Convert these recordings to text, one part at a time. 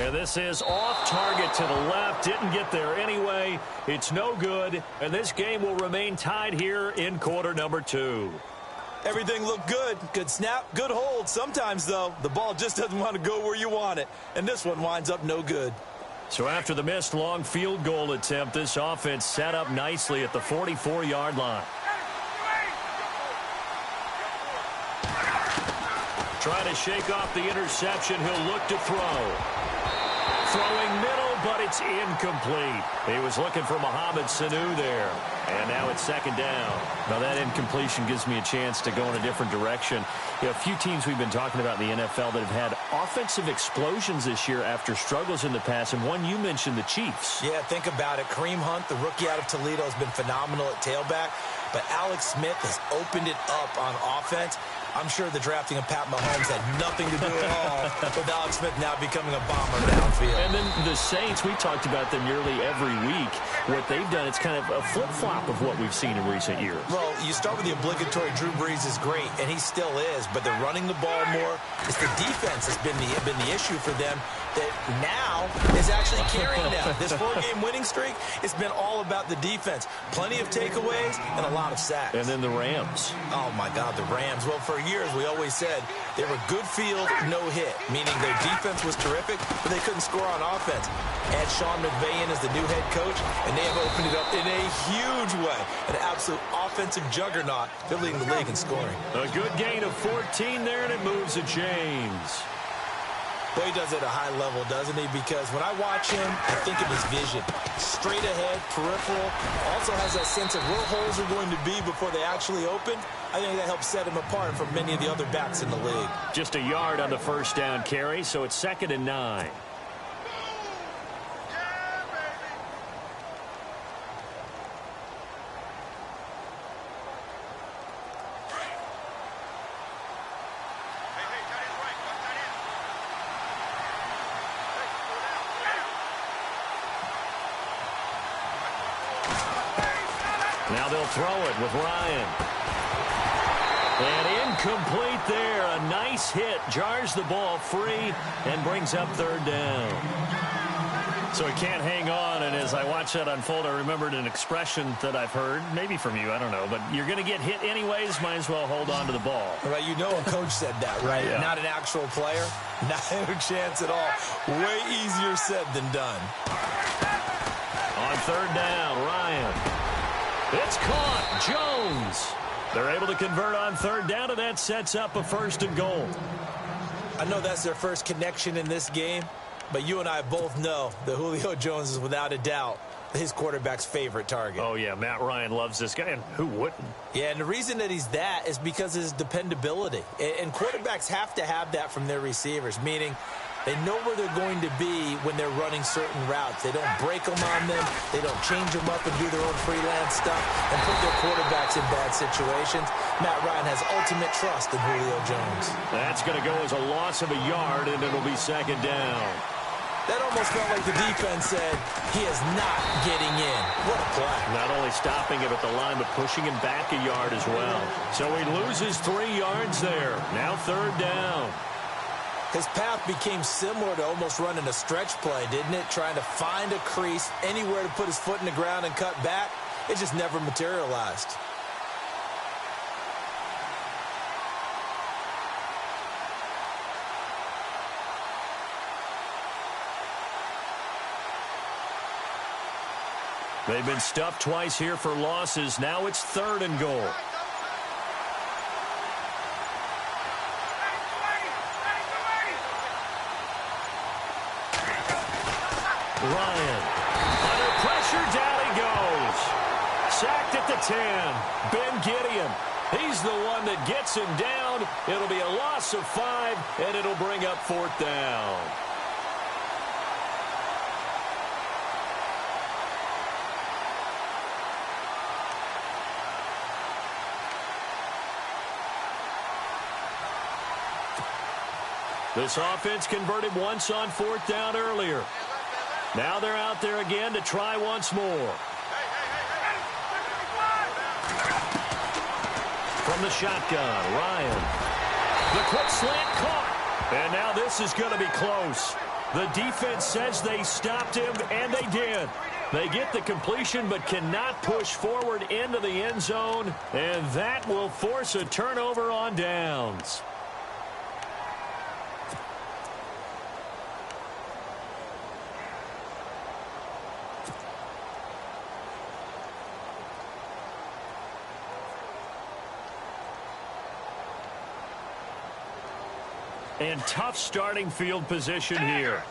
And this is off target to the left. Didn't get there anyway. It's no good. And this game will remain tied here in quarter number 2. Everything looked good. Good snap, good hold. Sometimes, though, the ball just doesn't want to go where you want it. And this one winds up no good. So after the missed long field goal attempt, this offense set up nicely at the 44-yard line. Trying to shake off the interception. He'll look to throw. Throwing middle, but it's incomplete. He was looking for Mohamed Sanu there. And now it's second down. Now that incompletion gives me a chance to go in a different direction. You know, a few teams we've been talking about in the NFL that have had offensive explosions this year after struggles in the past. And one you mentioned, the Chiefs. Yeah, think about it. Kareem Hunt, the rookie out of Toledo, has been phenomenal at tailback. But Alex Smith has opened it up on offense. I'm sure the drafting of Pat Mahomes had nothing to do at all with Alex Smith now becoming a bomber downfield. And then the Saints, we talked about them nearly every week. What they've done, it's kind of a flip-flop of what we've seen in recent years. Well, you start with the obligatory Drew Brees is great, and he still is, but they're running the ball more. It's the defense has been the issue for them that now is actually carrying them. This 4-game winning streak, it's been all about the defense. Plenty of takeaways and a lot of sacks. And then the Rams. Oh, my God, the Rams. Well, for years, we always said they were good field, no hit, meaning their defense was terrific, but they couldn't score on offense. Add Sean McVay in as the new head coach, and they have opened it up in a huge way. An absolute offensive juggernaut. They're leading the league in scoring. A good gain of 14 there, and it moves the chains. Well, he does it at a high level, doesn't he? Because when I watch him, I think of his vision. Straight ahead, peripheral. Also has that sense of where holes are going to be before they actually open. I think that helps set him apart from many of the other backs in the league. Just a yard on the first down carry, so it's 2nd and 9. Now they'll throw it with Ryan. And incomplete there. A nice hit. Jars the ball free and brings up 3rd down. So he can't hang on. And as I watch that unfold, I remembered an expression that I've heard, maybe from you, I don't know. But you're going to get hit anyways. Might as well hold on to the ball. Right, you know a coach said that, right? Yeah. Not an actual player. Not a chance at all. Way easier said than done. On 3rd down, Ryan. It's caught. Jones. They're able to convert on 3rd down, and that sets up a 1st and goal. I know that's their first connection in this game, but you and I both know that Julio Jones is without a doubt his quarterback's favorite target. Oh, yeah, Matt Ryan loves this guy, and who wouldn't? Yeah, and the reason that he's that is because of his dependability. And quarterbacks have to have that from their receivers, meaning they know where they're going to be when they're running certain routes. They don't break them on them. They don't change them up and do their own freelance stuff and put their quarterbacks in bad situations. Matt Ryan has ultimate trust in Julio Jones. That's going to go as a loss of a yard, and it'll be 2nd down. That almost felt like the defense said, he is not getting in. What a play. Not only stopping him at the line, but pushing him back a yard as well. So he loses 3 yards there. Now 3rd down. His path became similar to almost running a stretch play, didn't it? Trying to find a crease, anywhere to put his foot in the ground and cut back. It just never materialized. They've been stuffed twice here for losses. Now it's 3rd and goal. Ryan. Under pressure, down he goes. Sacked at the 10. Ben Gideon. He's the one that gets him down. It'll be a loss of 5, and it'll bring up 4th down. This offense converted once on 4th down earlier. Now they're out there again to try once more. From the shotgun, Ryan. The quick slant caught. And now this is going to be close. The defense says they stopped him, and they did. They get the completion but cannot push forward into the end zone, and that will force a turnover on downs. And tough starting field position here.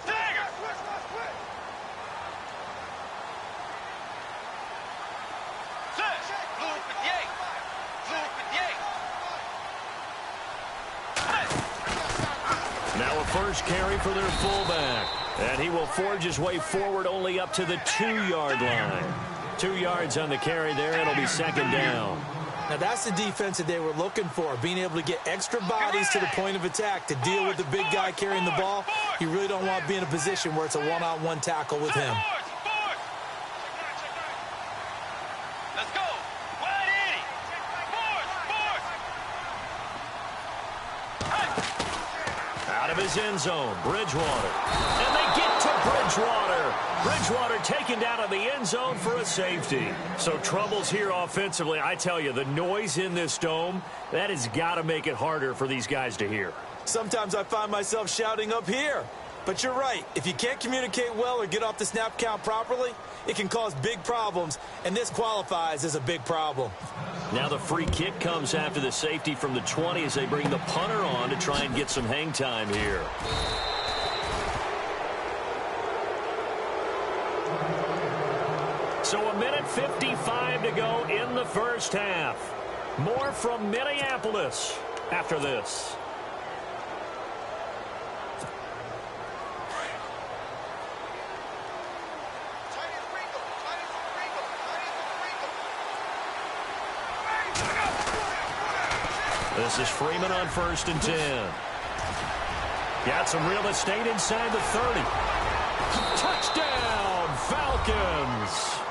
Now a first carry for their fullback. And he will forge his way forward only up to the 2-yard line. 2 yards on the carry there. It'll be second down. Now, that's the defense that they were looking for, being able to get extra bodies to the point of attack to deal with the big guy carrying the ball. You really don't want to be in a position where it's a one-on-one tackle with him. Let's go. Wide 80. Out of his end zone, Bridgewater. And they get to Bridgewater. Bridgewater taken down in the end zone for a safety. So troubles here offensively. I tell you, the noise in this dome, that has got to make it harder for these guys to hear. Sometimes I find myself shouting up here. But you're right. If you can't communicate well or get off the snap count properly, it can cause big problems, and this qualifies as a big problem. Now the free kick comes after the safety from the 20 as they bring the punter on to try and get some hang time here. So a minute 55 to go in the first half. More from Minneapolis after this. This is Freeman on 1st and 10. Got some real estate inside the 30. Touchdown, Falcons.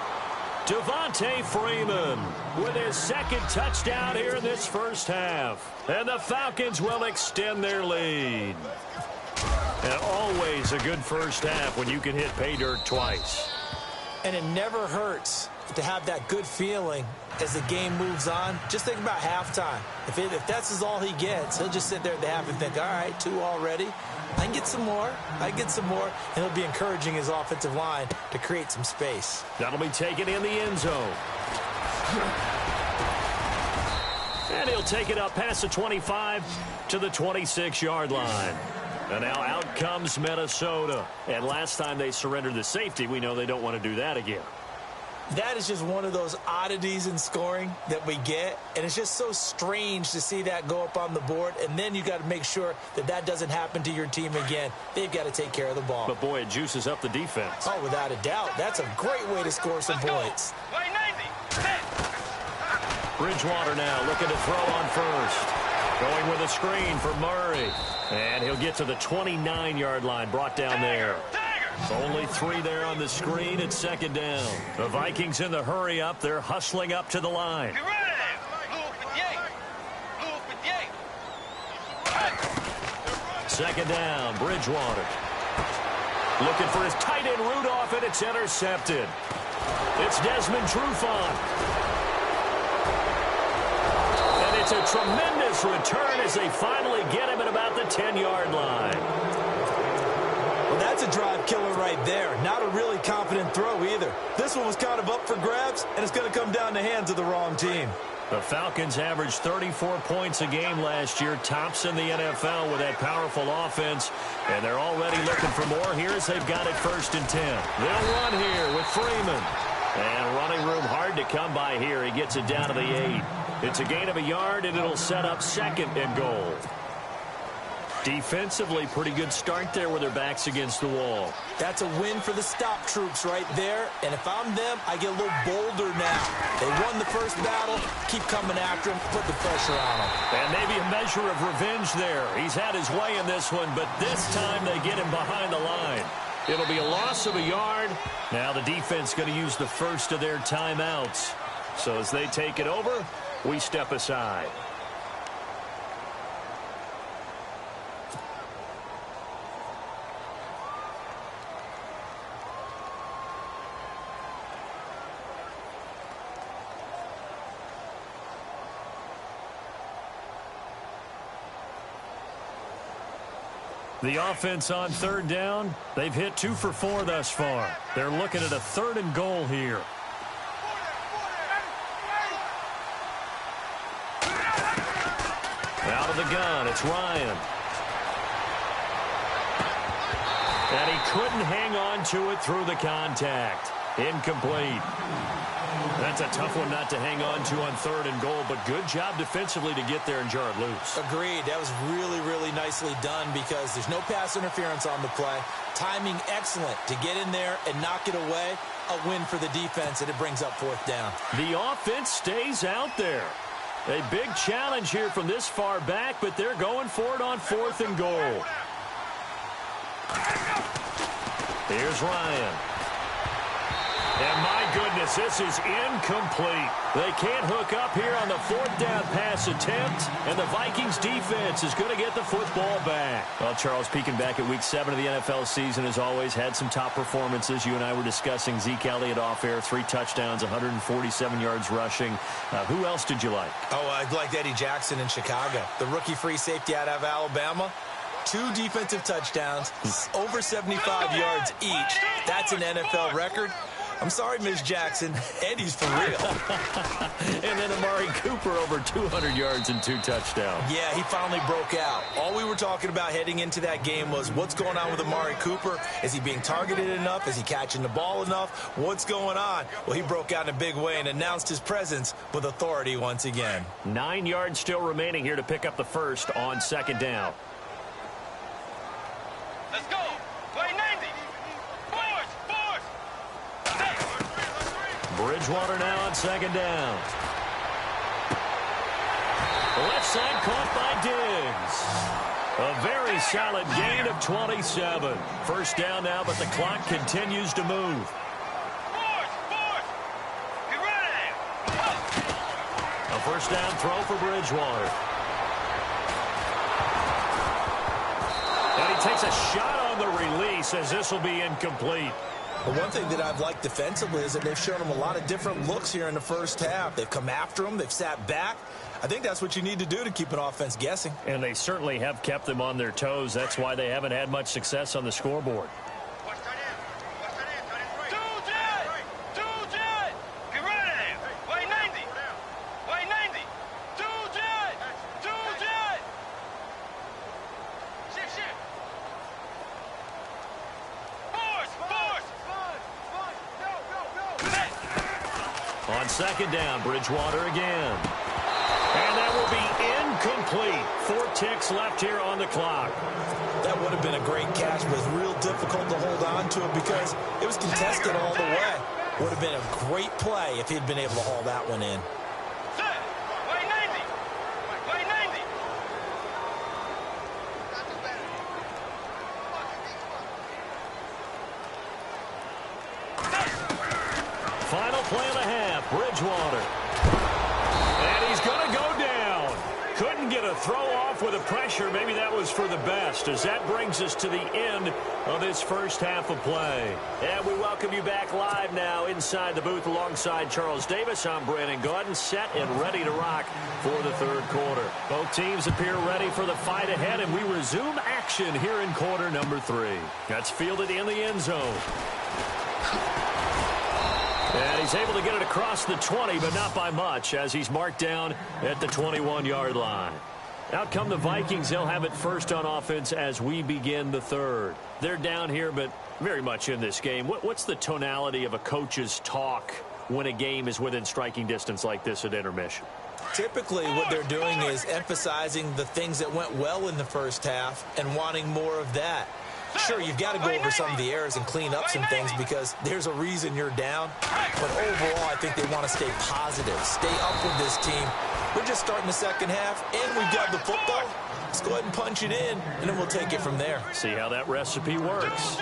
Devontae Freeman with his second touchdown here in this first half. And the Falcons will extend their lead. And always a good first half when you can hit pay dirt twice. And it never hurts to have that good feeling as the game moves on. Just think about halftime. If that's all he gets, he'll just sit there at the half and think, all right, 2 already. I can get some more. I can get some more. And he'll be encouraging his offensive line to create some space. That'll be taken in the end zone. And he'll take it up past the 25 to the 26-yard line. And now out comes Minnesota. And last time they surrendered the safety, we know they don't want to do that again. That is just one of those oddities in scoring that we get, and it's just so strange to see that go up on the board, and then you got to make sure that that doesn't happen to your team again. They've got to take care of the ball. But, boy, it juices up the defense. Oh, without a doubt. That's a great way to score some points. Bridgewater now looking to throw on first. Going with a screen for Murray. And he'll get to the 29-yard line, brought down there. Only 3 there on the screen at second down. The Vikings in the hurry up. They're hustling up to the line. Second down, Bridgewater. Looking for his tight end Rudolph, and it's intercepted. It's Desmond Trufant. And it's a tremendous return as they finally get him at about the 10-yard line. Well, that's a drive killer right there. Not a really confident throw either. This one was kind of up for grabs, and it's going to come down the hands of the wrong team. The Falcons averaged 34 points a game last year, tops in the NFL with that powerful offense, and they're already looking for more here as they've got it 1st and 10. They'll run here with Freeman. And running room hard to come by here. He gets it down to the 8. It's a gain of a yard, and it'll set up 2nd and goal. Defensively, pretty good start there with their backs against the wall. That's a win for the stop troops right there. And if I'm them, I get a little bolder now. They won the first battle. Keep coming after him. Put the pressure on him. And maybe a measure of revenge there. He's had his way in this one, but this time they get him behind the line. It'll be a loss of a yard. Now the defense going to use the first of their timeouts. So as they take it over, we step aside. The offense on third down, they've hit 2 for 4 thus far. They're looking at a 3rd and goal here. Out of the gun, it's Ryan. And he couldn't hang on to it through the contact. Incomplete. That's a tough one not to hang on to on 3rd and goal, but good job defensively to get there and jar it loose. Agreed. That was really, really nicely done because there's no pass interference on the play. Timing excellent to get in there and knock it away. A win for the defense, and it brings up 4th down. The offense stays out there. A big challenge here from this far back, but they're going for it on 4th and goal. Here's Ryan. And my goodness, this is incomplete. They can't hook up here on the 4th down pass attempt, and the Vikings defense is going to get the football back. Well, Charles, peeking back at week 7 of the NFL season, as always, had some top performances. You and I were discussing Zeke Elliott off air, 3 touchdowns, 147 yards rushing. Who else did you like? Oh, I liked Eddie Jackson in Chicago. The rookie free safety out of Alabama. 2 defensive touchdowns, over 75 yards each. That's an NFL record. I'm sorry, Ms. Jackson. Eddie's for real. And then Amari Cooper over 200 yards and 2 touchdowns. Yeah, he finally broke out. All we were talking about heading into that game was what's going on with Amari Cooper. Is he being targeted enough? Is he catching the ball enough? What's going on? Well, he broke out in a big way and announced his presence with authority once again. 9 yards still remaining here to pick up the first on 2nd down. Let's go. Play 90. Force. Bridgewater now on 2nd down. The left side caught by Diggs. A very solid gain of 27. First down now, but the clock continues to move. Force. Get ready. A first down throw for Bridgewater. And he takes a shot on the release as this will be incomplete. But one thing that I've liked defensively is that they've shown him a lot of different looks here in the first half. They've come after him. They've sat back. I think that's what you need to do to keep an offense guessing. And they certainly have kept them on their toes. That's why they haven't had much success on the scoreboard. Get ready. Play 90. Play 90. Shift. On 2nd down, Bridgewater again. And that will be incomplete. 4 ticks left here on the clock. That would have been a great catch, but it's real difficult to hold on to it because it was contested all the way. Would have been a great play if he'd been able to haul that one in. Play 90. Play 90. Final play of the half, Bridgewater. And he's going to go down. Couldn't get a throw off with the pressure. Maybe that was for the best, as that brings us to the end of this first half of play. And we welcome you back live now inside the booth alongside Charles Davis. I'm Brandon Gaudin, set and ready to rock for the 3rd quarter. Both teams appear ready for the fight ahead, and we resume action here in quarter number 3. That's fielded in the end zone. And he's able to get it across the 20, but not by much, as he's marked down at the 21-yard line. Out come the Vikings. They'll have it first on offense as we begin the 3rd. They're down here, but very much in this game. What's the tonality of a coach's talk when a game is within striking distance like this at intermission? Typically, what they're doing is emphasizing the things that went well in the first half and wanting more of that. Sure, you've got to go over some of the errors and clean up some things because there's a reason you're down. But overall, I think they want to stay positive, stay up with this team. We're just starting the second half, and we've got the football. Let's go ahead and punch it in, and then we'll take it from there. See how that recipe works.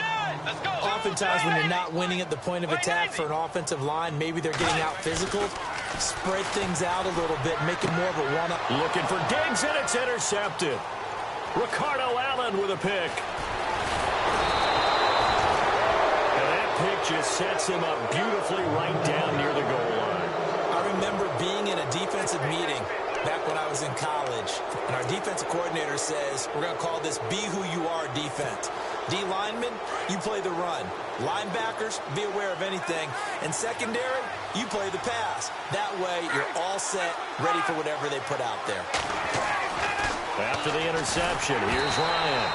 Oftentimes, when you're not winning at the point of attack for an offensive line, maybe they're getting out physical. Spread things out a little bit, make it more of a one-up. Looking for Diggs, and it's intercepted. Ricardo Allen with a pick. Pick just sets him up beautifully right down near the goal line. I remember being in a defensive meeting back when I was in college, and our defensive coordinator says, we're going to call this be who you are defense. D linemen, you play the run. Linebackers, be aware of anything. And secondary, you play the pass. That way, you're all set, ready for whatever they put out there. After the interception, here's Ryan.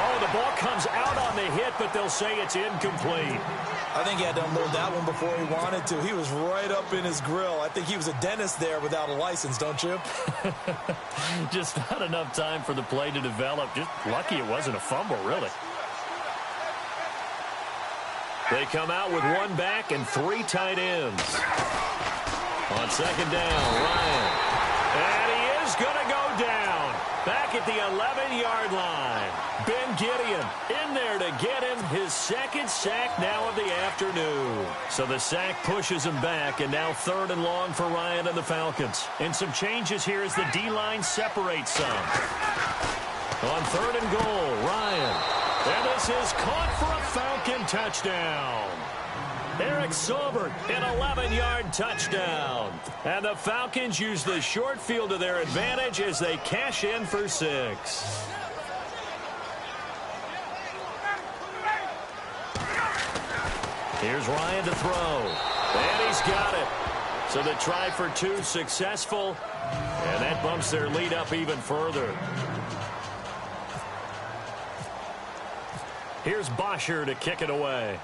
Oh, the ball comes out on the hit, but they'll say it's incomplete. I think he had to unload that one before he wanted to. He was right up in his grill. I think he was a dentist there without a license, don't you? Just not enough time for the play to develop. Just lucky it wasn't a fumble, really. They come out with one back and three tight ends. On second down, Ryan. And he is going to go down. Back at the 11-yard line. Ben Gideon in there to get him his second sack now of the afternoon. So the sack pushes him back, and now 3rd and long for Ryan and the Falcons. And some changes here as the D-line separates some. On 3rd and goal, Ryan. And this is caught for a Falcon touchdown. Eric Saubert, an 11-yard touchdown. And the Falcons use the short field to their advantage as they cash in for 6. Here's Ryan to throw. And he's got it. So the try for 2 successful. And that bumps their lead up even further. Here's Bosher to kick it away.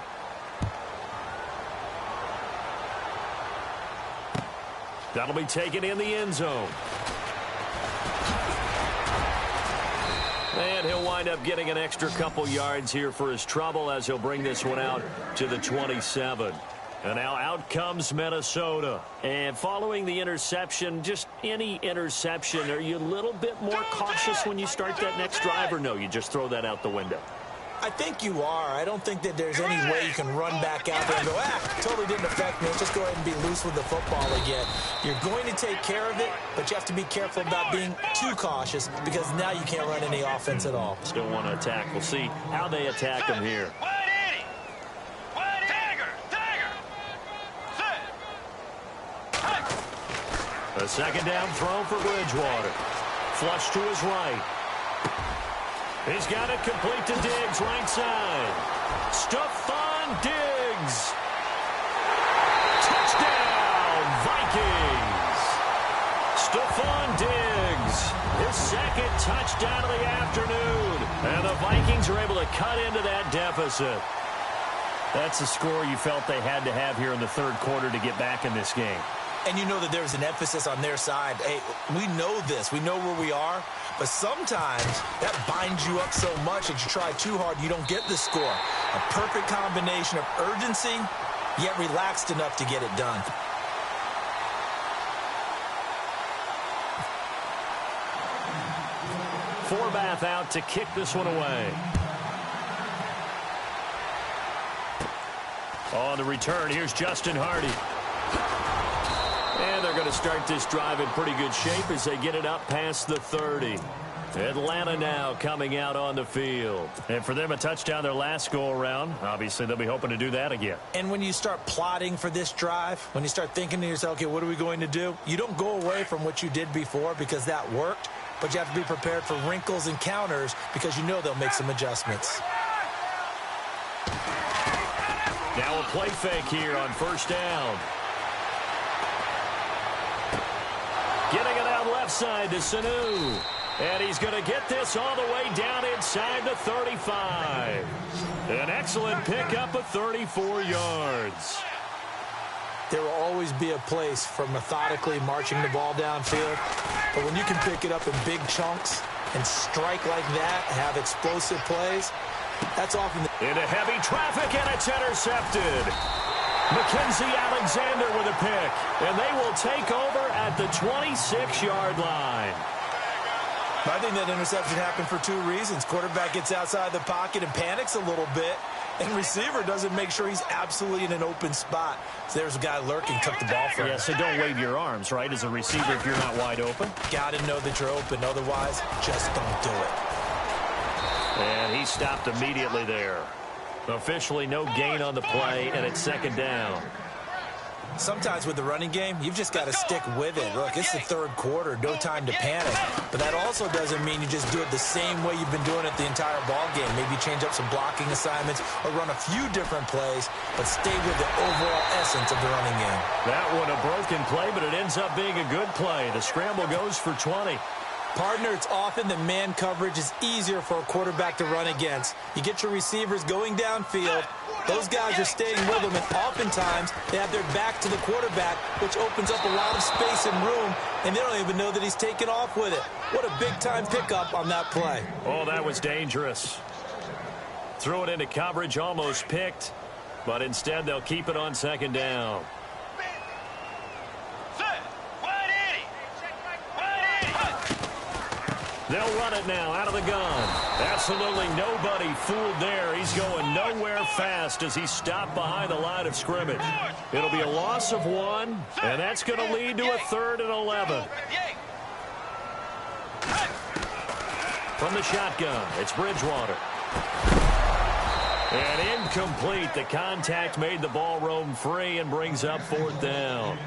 That'll be taken in the end zone. And he'll wind up getting an extra couple yards here for his trouble as he'll bring this one out to the 27. And now out comes Minnesota. And following the interception, just any interception, are you a little bit more cautious when you start that next drive, or no, you just throw that out the window? I think you are. I don't think that there's any way you can run back out there and go, totally didn't affect me. Just go ahead and be loose with the football again. You're going to take care of it, but you have to be careful about being too cautious because now you can't run any offense at all. Still want to attack. We'll see how they attack him here. A second down throw for Bridgewater. Flush to his right. He's got it complete to Diggs, right side. Stephon Diggs. Touchdown, Vikings. Stephon Diggs, his second touchdown of the afternoon. And the Vikings are able to cut into that deficit. That's the score you felt they had to have here in the 3rd quarter to get back in this game. And you know that there's an emphasis on their side. Hey, we know this. We know where we are. But sometimes that binds you up so much that you try too hard, you don't get the score. A perfect combination of urgency, yet relaxed enough to get it done. Forbath out to kick this one away. On the return, here's Justin Hardy. And they're going to start this drive in pretty good shape as they get it up past the 30. Atlanta now coming out on the field. And for them, a touchdown their last go-around. Obviously, they'll be hoping to do that again. And when you start plotting for this drive, when you start thinking to yourself, okay, what are we going to do? You don't go away from what you did before because that worked, but you have to be prepared for wrinkles and counters because you know they'll make some adjustments. Now a play fake here on 1st down. Getting it out left side to Sanu. And he's going to get this all the way down inside the 35. An excellent pickup of 34 yards. There will always be a place for methodically marching the ball downfield. But when you can pick it up in big chunks and strike like that, have explosive plays, that's often into heavy traffic, and it's intercepted. Mackenzie Alexander with a pick, and they will take over at the 26-yard line. I think that interception happened for 2 reasons. Quarterback gets outside the pocket and panics a little bit, and receiver doesn't make sure he's absolutely in an open spot. So there's a guy lurking, took the ball from him. Yeah, so don't wave your arms, right, as a receiver if you're not wide open. Got to know that you're open. Otherwise, just don't do it. And he stopped immediately there. Officially no gain on the play, and it's 2nd down. Sometimes with the running game, you've just got to stick with it. Look, it's the third quarter, no time to panic. But that also doesn't mean you just do it the same way you've been doing it the entire ball game. Maybe change up some blocking assignments or run a few different plays, but stay with the overall essence of the running game. That one a broken play, but it ends up being a good play. The scramble goes for 20. Partner, it's often that man coverage is easier for a quarterback to run against. You get your receivers going downfield. Those guys are staying with them, and oftentimes they have their back to the quarterback, which opens up a lot of space and room, and they don't even know that he's taken off with it. What a big-time pickup on that play. Oh, that was dangerous. Threw it into coverage, almost picked, but instead they'll keep it on second down. They'll run it now out of the gun. Absolutely nobody fooled there. He's going nowhere fast as he's stopped behind the line of scrimmage. It'll be a loss of 1, and that's going to lead to a 3rd and 11. From the shotgun, it's Bridgewater. And incomplete. The contact made the ball roam free and brings up 4th down.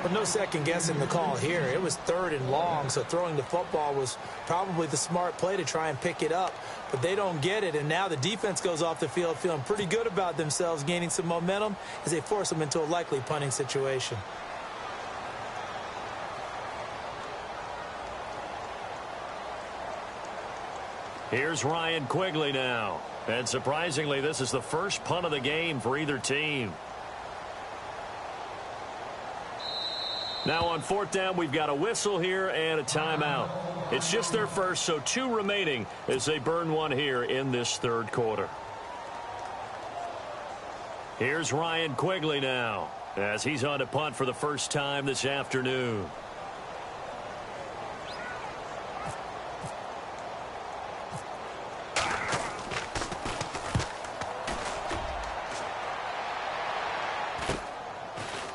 But no second guessing the call here. It was 3rd and long, so throwing the football was probably the smart play to try and pick it up. But they don't get it, and now the defense goes off the field feeling pretty good about themselves, gaining some momentum as they force them into a likely punting situation. Here's Ryan Quigley now. And surprisingly, this is the first punt of the game for either team. Now on 4th down, we've got a whistle here and a timeout. It's just their first, so 2 remaining as they burn one here in this 3rd quarter. Here's Ryan Quigley now as he's on to punt for the first time this afternoon.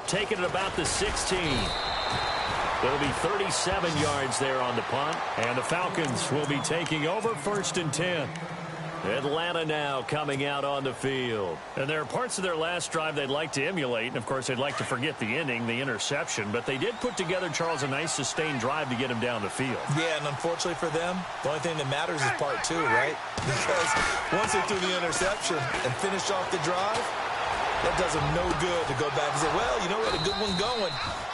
Taking it about the 16. It'll be 37 yards there on the punt. And the Falcons will be taking over 1st and 10. Atlanta now coming out on the field. And there are parts of their last drive they'd like to emulate. And, of course, they'd like to forget the ending, the interception. But they did put together, Charles, a nice sustained drive to get him down the field. Yeah, and unfortunately for them, the only thing that matters is part 2, right? Because once they threw the interception and finished off the drive, that does them no good to go back and say, well, you know what, a good one going.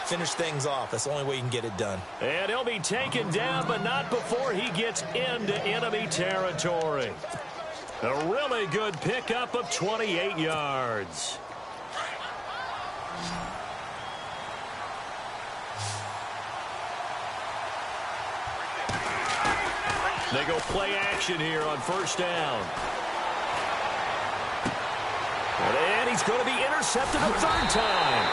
Finish things off. That's the only way you can get it done. And he'll be taken down, but not before he gets into enemy territory. A really good pickup of 28 yards. They go play action here on 1st down. And he's going to be intercepted a 3rd time.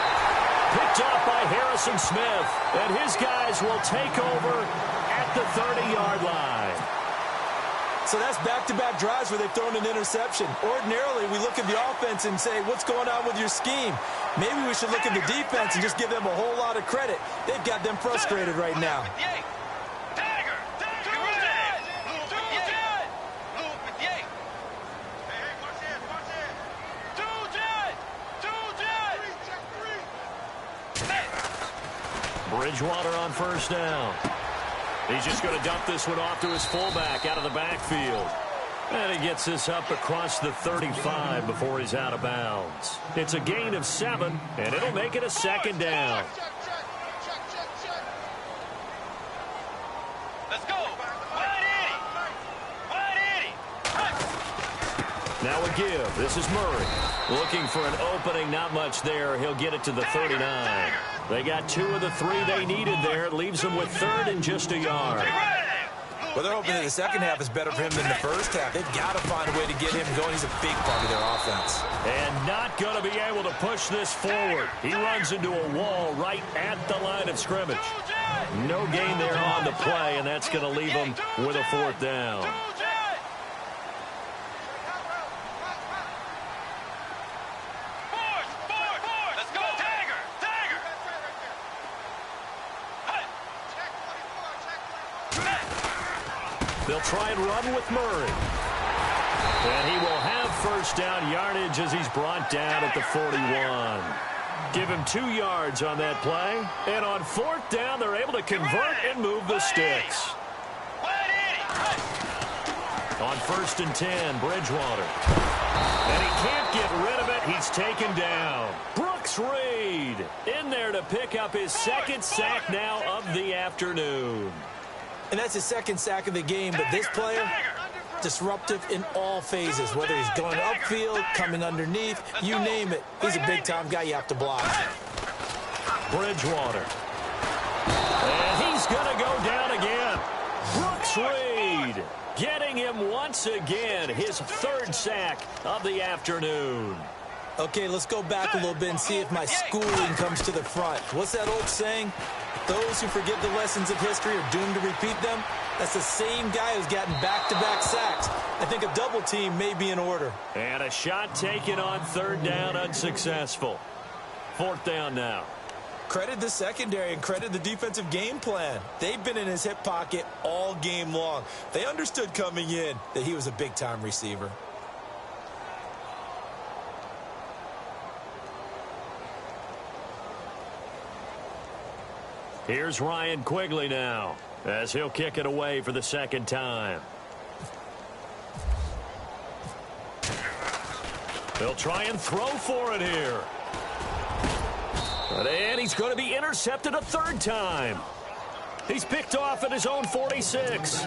Picked off by Harrison Smith. And his guys will take over at the 30-yard line. So that's back-to-back drives where they've thrown an interception. Ordinarily, we look at the offense and say, what's going on with your scheme? Maybe we should look at the defense and just give them a whole lot of credit. They've got them frustrated right now. Bridgewater on 1st down. He's just going to dump this one off to his fullback out of the backfield. And he gets this up across the 35 before he's out of bounds. It's a gain of 7, and it'll make it a 2nd down. Let's go. Now a give. This is Murray. Looking for an opening. Not much there. He'll get it to the 39. They got 2 of the 3 they needed there. It leaves them with 3rd and just a yard. Well, they're hoping that the second half is better for him than the first half. They've got to find a way to get him going. He's a big part of their offense. And not going to be able to push this forward. He runs into a wall right at the line of scrimmage. No gain there on the play, and that's going to leave him with a 4th down. They'll try and run with Murray. And he will have 1st down yardage as he's brought down at the 41. Give him 2 yards on that play. And on 4th down, they're able to convert and move the sticks. On 1st and 10, Bridgewater. And he can't get rid of it. He's taken down. Brooks Reed in there to pick up his 2nd sack now of the afternoon. And that's his 2nd sack of the game, but this player, disruptive in all phases, whether he's going upfield, coming underneath, you name it. He's a big-time guy you have to block. Bridgewater. And he's going to go down again. Brooks Reed getting him once again, his 3rd sack of the afternoon. Okay, let's go back a little bit and see if my schooling comes to the front. What's that old saying? Those who forget the lessons of history are doomed to repeat them. That's the same guy who's gotten back-to-back sacks. I think a double team may be in order. And a shot taken on 3rd down, unsuccessful. 4th down now. Credit the secondary and credit the defensive game plan. They've been in his hip pocket all game long. They understood coming in that he was a big-time receiver. Here's Ryan Quigley now, as he'll kick it away for the 2nd time. They'll try and throw for it here. And he's going to be intercepted a 3rd time. He's picked off at his own 46.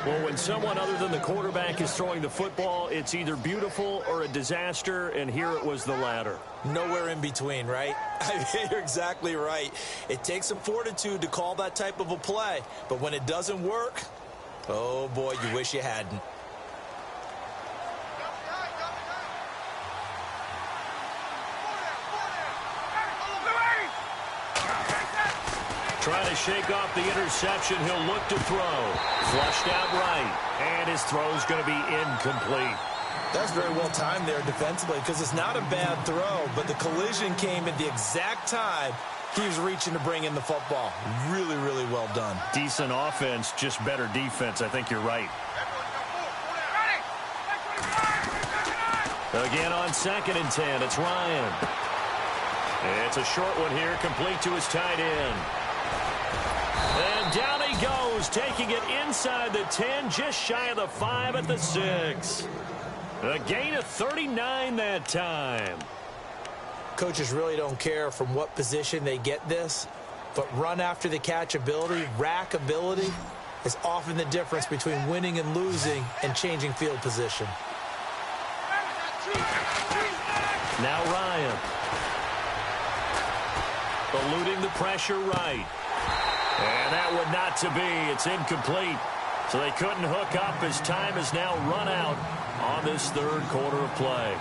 Well, when someone other than the quarterback is throwing the football, it's either beautiful or a disaster, and here it was the latter. Nowhere in between, right? I mean, you're exactly right. It takes some fortitude to call that type of a play, but when it doesn't work, oh boy, you wish you hadn't. Trying to shake off the interception. He'll look to throw. Flushed out right. And his throw's going to be incomplete. That's very well timed there defensively because it's not a bad throw, but the collision came at the exact time he was reaching to bring in the football. Really, really well done. Decent offense, just better defense. I think you're right. Again on 2nd and 10, it's Ryan. It's a short one here, complete to his tight end. And down he goes, taking it inside the 10, just shy of the 5 at the 6. A gain of 39 that time. Coaches really don't care from what position they get this, but run after the catch ability, rack ability, is often the difference between winning and losing and changing field position. Now Ryan. Eluding the pressure right. And that one not to be. It's incomplete. So they couldn't hook up as time has now run out on this 3rd quarter of play.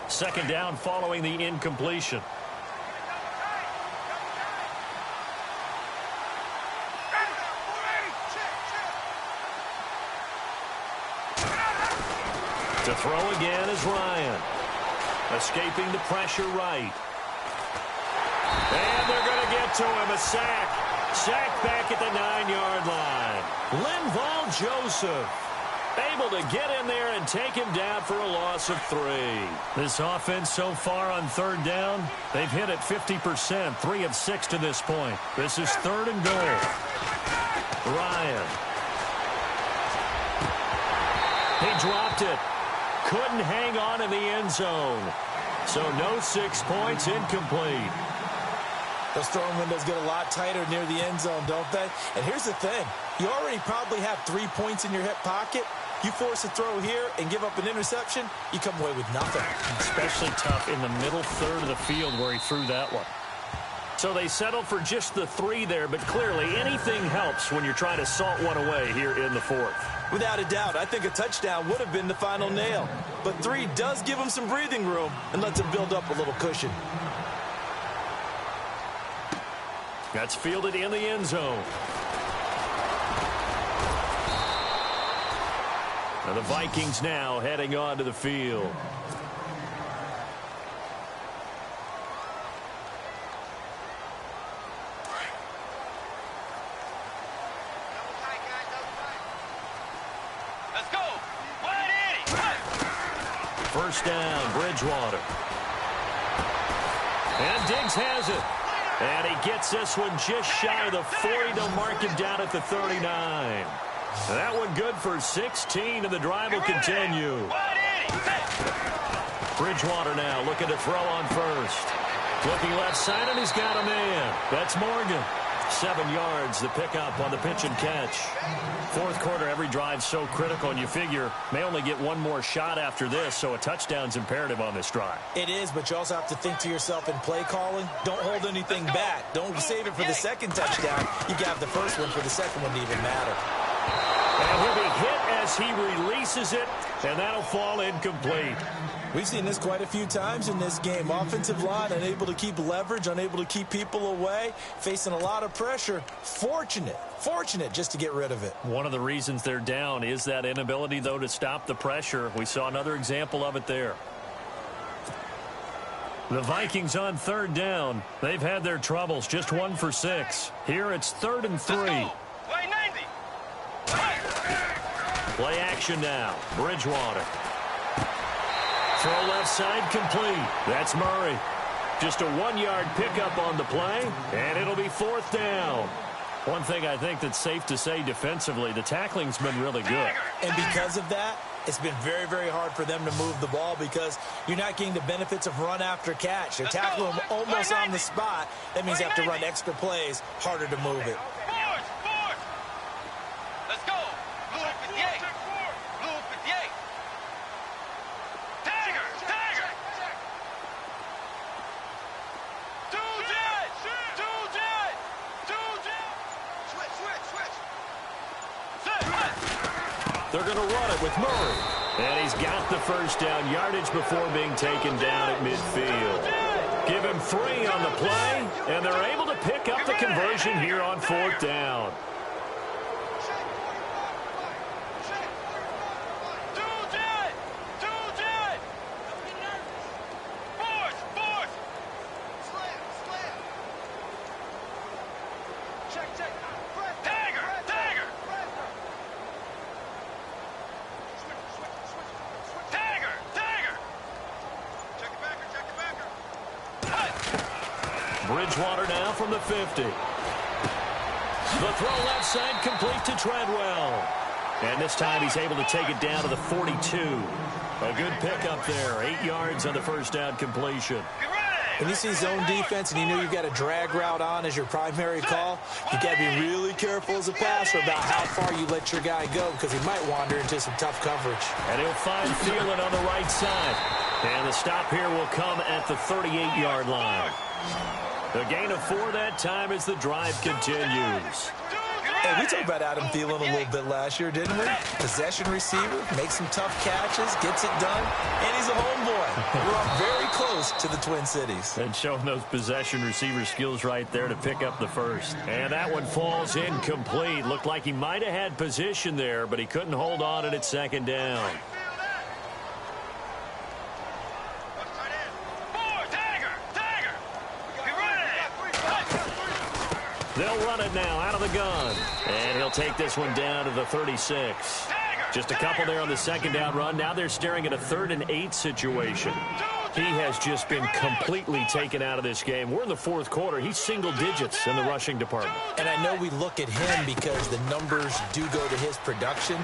2nd down following the incompletion. To throw again is Ryan. Escaping the pressure right. And they're going to get to him. A sack. Sack back at the 9-yard line. Linval Joseph able to get in there and take him down for a loss of 3. This offense so far on 3rd down, they've hit it 50%, 3 of 6 to this point. This is 3rd and goal. Ryan. He dropped it. Couldn't hang on in the end zone. So no 6 points, incomplete. Those throwing windows get a lot tighter near the end zone, don't they? And here's the thing. You already probably have 3 points in your hip pocket. You force a throw here and give up an interception, you come away with nothing. Especially tough in the middle 3rd of the field where he threw that one. So they settled for just the 3 there, but clearly anything helps when you're trying to salt one away here in the 4th. Without a doubt, I think a touchdown would have been the final nail. But 3 does give him some breathing room and lets him build up a little cushion. That's fielded in the end zone. And the Vikings now heading onto the field. first down, Bridgewater. And Diggs has it. And he gets this one just shy of the 40 to mark him down at the 39. That one good for 16, and the drive will continue. Bridgewater now looking to throw on first. Looking left side, and he's got a man. That's Morgan. 7 yards, the pickup on the pitch and catch. Fourth quarter, every drive so critical, and you figure may only get one more shot after this, so a touchdown's imperative on this drive. It is, but you also have to think to yourself in play calling, don't hold anything back. Don't save it for the second touchdown. You can have the first one for the second one to even matter. And he'll be hit as he releases it, and that'll fall incomplete. We've seen this quite a few times in this game. Offensive line unable to keep leverage, unable to keep people away, facing a lot of pressure. Fortunate just to get rid of it. One of the reasons they're down is that inability, though, to stop the pressure. We saw another example of it there. The Vikings on third down. They've had their troubles, just 1 for 6. Here it's 3rd and 3. Play action now. Bridgewater. Throw left side complete. That's Murray. Just a 1-yard pickup on the play, and it'll be 4th down. One thing I think that's safe to say defensively, the tackling's been really good. And because of that, it's been very, very hard for them to move the ball because you're not getting the benefits of run after catch. They're tackling them almost on the spot. That means you have to run extra plays, harder to move it. Let's go. Blue 58. Blue 58. Tiger. Two jet. Switch. They're going to run it with Murray. And he's got the first down yardage before being taken down at midfield. Give him 3 on the play, and they're able to pick up the conversion here on 4th down. Bridgewater now from the 50. The throw left side complete to Treadwell. And this time he's able to take it down to the 42. A good pickup there. 8 yards on the first down completion. When you see zone defense and you know you've got a drag route on as your primary call, you've got to be really careful as a passer about how far you let your guy go because he might wander into some tough coverage. And he'll find Thielen on the right side. And the stop here will come at the 38-yard line. A gain of 4 that time as the drive continues. Hey, we talked about Adam Thielen a little bit last year, didn't we? Possession receiver, makes some tough catches, gets it done, and he's a homeboy. We're up very close to the Twin Cities. And showing those possession receiver skills right there to pick up the first. And that one falls incomplete. Looked like he might have had position there, but he couldn't hold on at 2nd down. They'll run it now out of the gun. And he'll take this one down to the 36. Just a couple there on the 2nd down run. Now they're staring at a 3rd and 8 situation. He has just been completely taken out of this game. We're in the 4th quarter. He's single digits in the rushing department. And I know we look at him because the numbers do go to his production.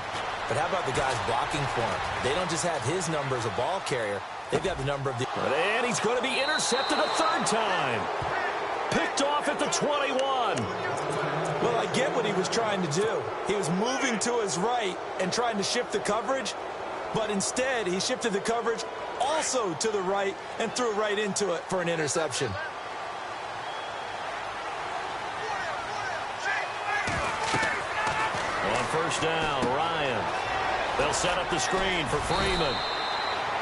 But how about the guys blocking for him? They don't just have his number as a ball carrier. They've got the number of the... And he's going to be intercepted a 3rd time. Picked off at the 21. Well, I get what he was trying to do. He was moving to his right and trying to shift the coverage, but instead he shifted the coverage also to the right and threw right into it for an interception. On first down, Ryan. They'll set up the screen for Freeman.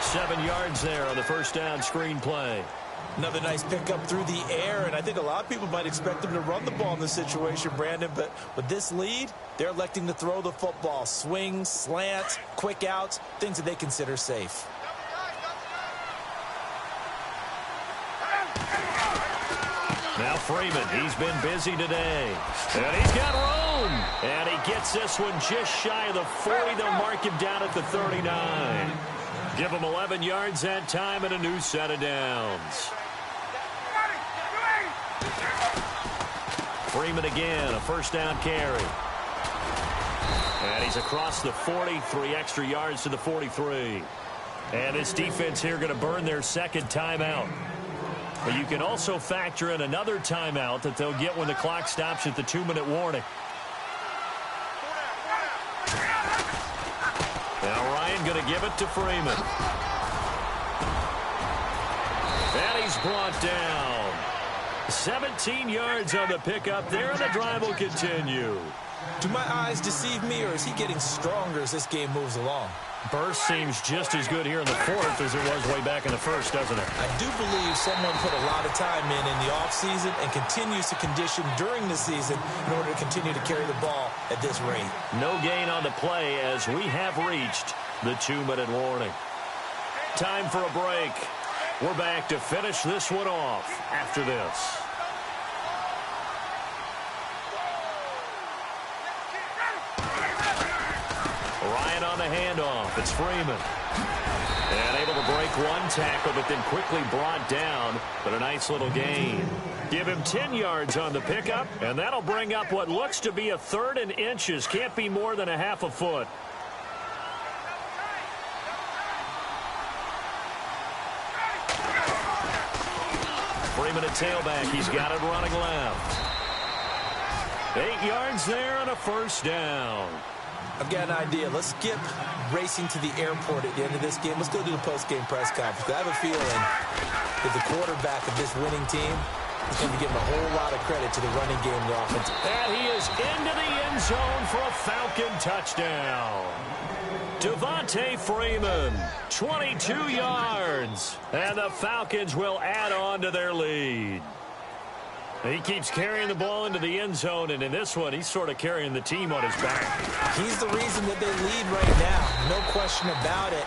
7 yards there on the first down screen play. Another nice pickup through the air, and I think a lot of people might expect them to run the ball in this situation, Brandon, but with this lead, they're electing to throw the football. Swings, slants, quick outs, things that they consider safe. Now Freeman, he's been busy today. And he's got room. And he gets this one just shy of the 40. They'll mark him down at the 39. Give them 11 yards that time and a new set of downs. Freeman again, a first down carry. And he's across the 40, 3 extra yards to the 43. And this defense here going to burn their second timeout. But you can also factor in another timeout that they'll get when the clock stops at the 2-minute warning. Now Ryan going to give it to Freeman. And he's brought down. 17 yards on the pickup there, and the drive will continue. Do my eyes deceive me, or is he getting stronger as this game moves along? Burst seems just as good here in the fourth as it was way back in the first, doesn't it? I do believe someone put a lot of time in the offseason and continues to condition during the season in order to continue to carry the ball at this rate. No gain on the play as we have reached the 2-minute warning. Time for a break. We're back to finish this one off after this. Ryan on the handoff. It's Freeman. And able to break one tackle, but then quickly brought down. But a nice little gain. Give him 10 yards on the pickup, and that'll bring up what looks to be a 3rd and inches. Can't be more than a half a foot. Freeman at tailback. He's got it running left. 8 yards there and a first down. I've got an idea. Let's skip racing to the airport at the end of this game. Let's go do the post-game press conference. I have a feeling that the quarterback of this winning team is going to be getting a whole lot of credit to the running game of the offense. And he is into the end zone for a Falcon touchdown. Devontae Freeman, 22 yards. And the Falcons will add on to their lead. He keeps carrying the ball into the end zone, and in this one, he's sort of carrying the team on his back. He's the reason that they lead right now. No question about it.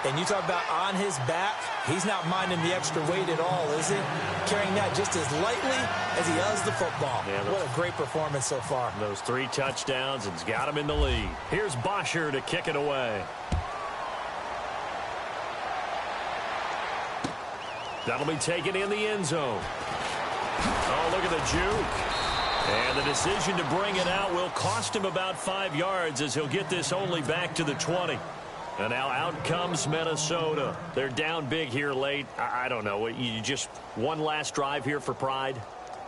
And you talk about on his back, he's not minding the extra weight at all, is he? Carrying that just as lightly as he does the football. Yeah, what a great performance so far. Those 3 touchdowns, and he's got him in the lead. Here's Bosher to kick it away. That'll be taken in the end zone. Oh, look at the juke. And the decision to bring it out will cost him about 5 yards as he'll get this only back to the 20. And now out comes Minnesota. They're down big here late. I don't know. You just one last drive here for pride?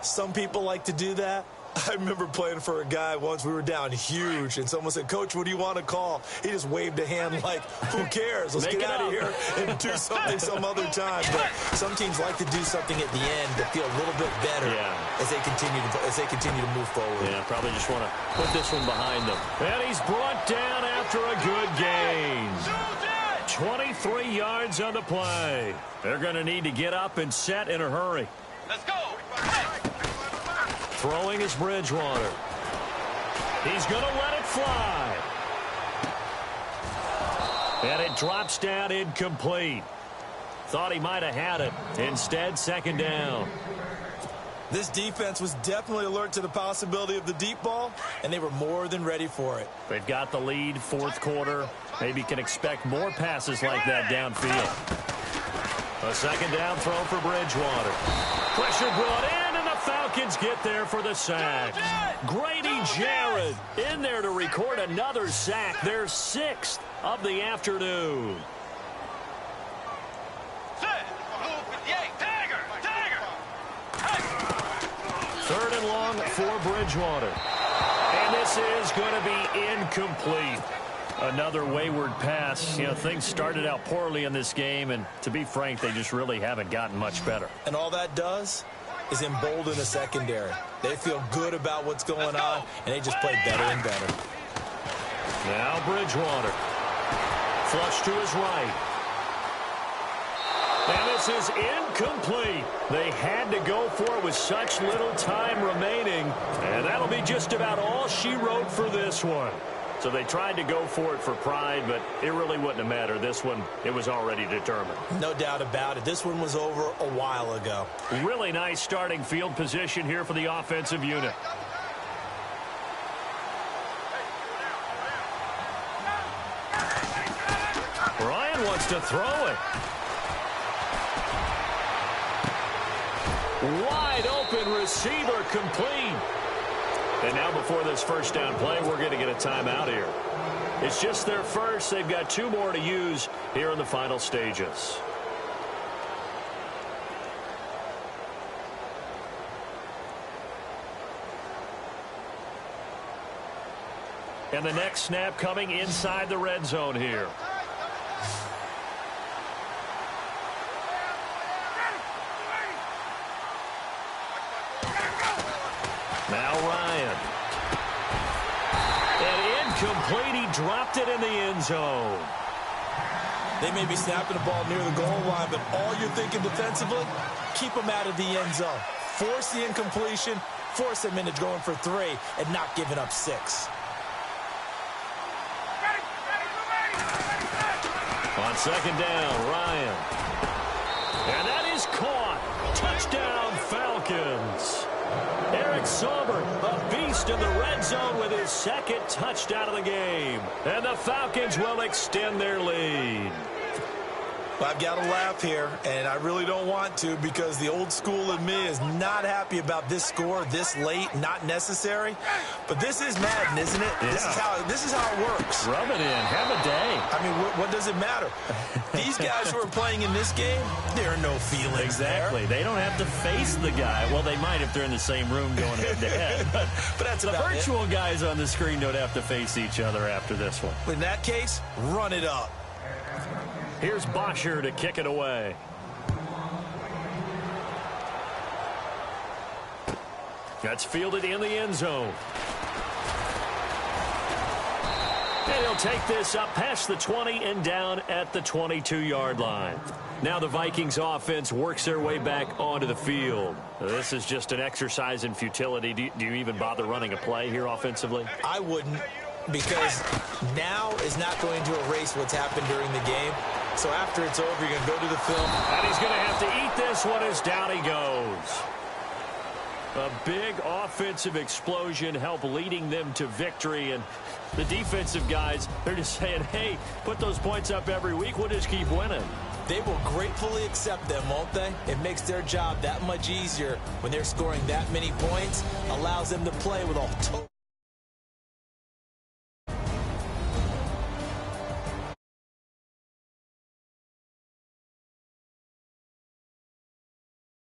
Some people like to do that. I remember playing for a guy once. We were down huge, and someone said, "Coach, what do you want to call?" He just waved a hand like, who cares? Let's get out of here and do something some other time. But some teams like to do something at the end to feel a little bit better as they continue to move forward. Yeah, probably just want to put this one behind them. And he's brought down after a good gain. 23 yards on the play. They're going to need to get up and set in a hurry. Let's go. Throwing is Bridgewater. He's going to let it fly. And it drops down incomplete. Thought he might have had it. Instead, second down. This defense was definitely alert to the possibility of the deep ball, and they were more than ready for it. They've got the lead, fourth quarter. Maybe can expect more passes like that downfield. A second down throw for Bridgewater. Pressure brought in, and the Falcons get there for the sack. Grady Jarrett in there to record another sack, their 6th of the afternoon. Third and long for Bridgewater. And this is going to be incomplete. Another wayward pass. You know, things started out poorly in this game, and to be frank, they just really haven't gotten much better. And all that does is embolden the secondary. They feel good about what's going on, and they just play better and better. Now Bridgewater. Flush to his right. And this is incomplete. They had to go for it with such little time remaining, and that'll be just about all she wrote for this one. So they tried to go for it for pride, but it really wouldn't have mattered. This one, it was already determined. No doubt about it. This one was over a while ago. Really nice starting field position here for the offensive unit. Ryan wants to throw it. Wide open receiver complete. And now before this first down play, we're going to get a timeout here. It's just their first. They've got 2 more to use here in the final stages. And the next snap coming inside the red zone here. Now Ryan. And incomplete. He dropped it in the end zone. They may be snapping the ball near the goal line, but all you're thinking defensively, keep them out of the end zone. Force the incompletion, force them into going for 3, and not giving up 6. On second down, Ryan. And that is caught. Touchdown, Falcons. Eric Sauber, a beast in the red zone with his 2nd touchdown of the game. And the Falcons will extend their lead. I've got to laugh here, and I really don't want to because the old school in me is not happy about this score this late, not necessary. But this is Madden, isn't it? Yeah. This is how it works. Rub it in. Have a day. I mean, what does it matter? These guys who are playing in this game, there are no feelings Exactly. there. They don't have to face the guy. Well, they might if they're in the same room going head-to-head. But that's the about virtual guys on the screen don't have to face each other after this one. In that case, run it up. Here's Bosher to kick it away. That's fielded in the end zone. And he'll take this up past the 20 and down at the 22-yard line. Now the Vikings offense works their way back onto the field. This is just an exercise in futility. Do you even bother running a play here offensively? I wouldn't, because now is not going to erase what's happened during the game. So after it's over, you're going to go to the film. And he's going to have to eat this one as down he goes. A big offensive explosion helped leading them to victory. And the defensive guys, they're just saying, hey, put those points up every week. We'll just keep winning. They will gratefully accept them, won't they? It makes their job that much easier when they're scoring that many points. Allows them to play with a total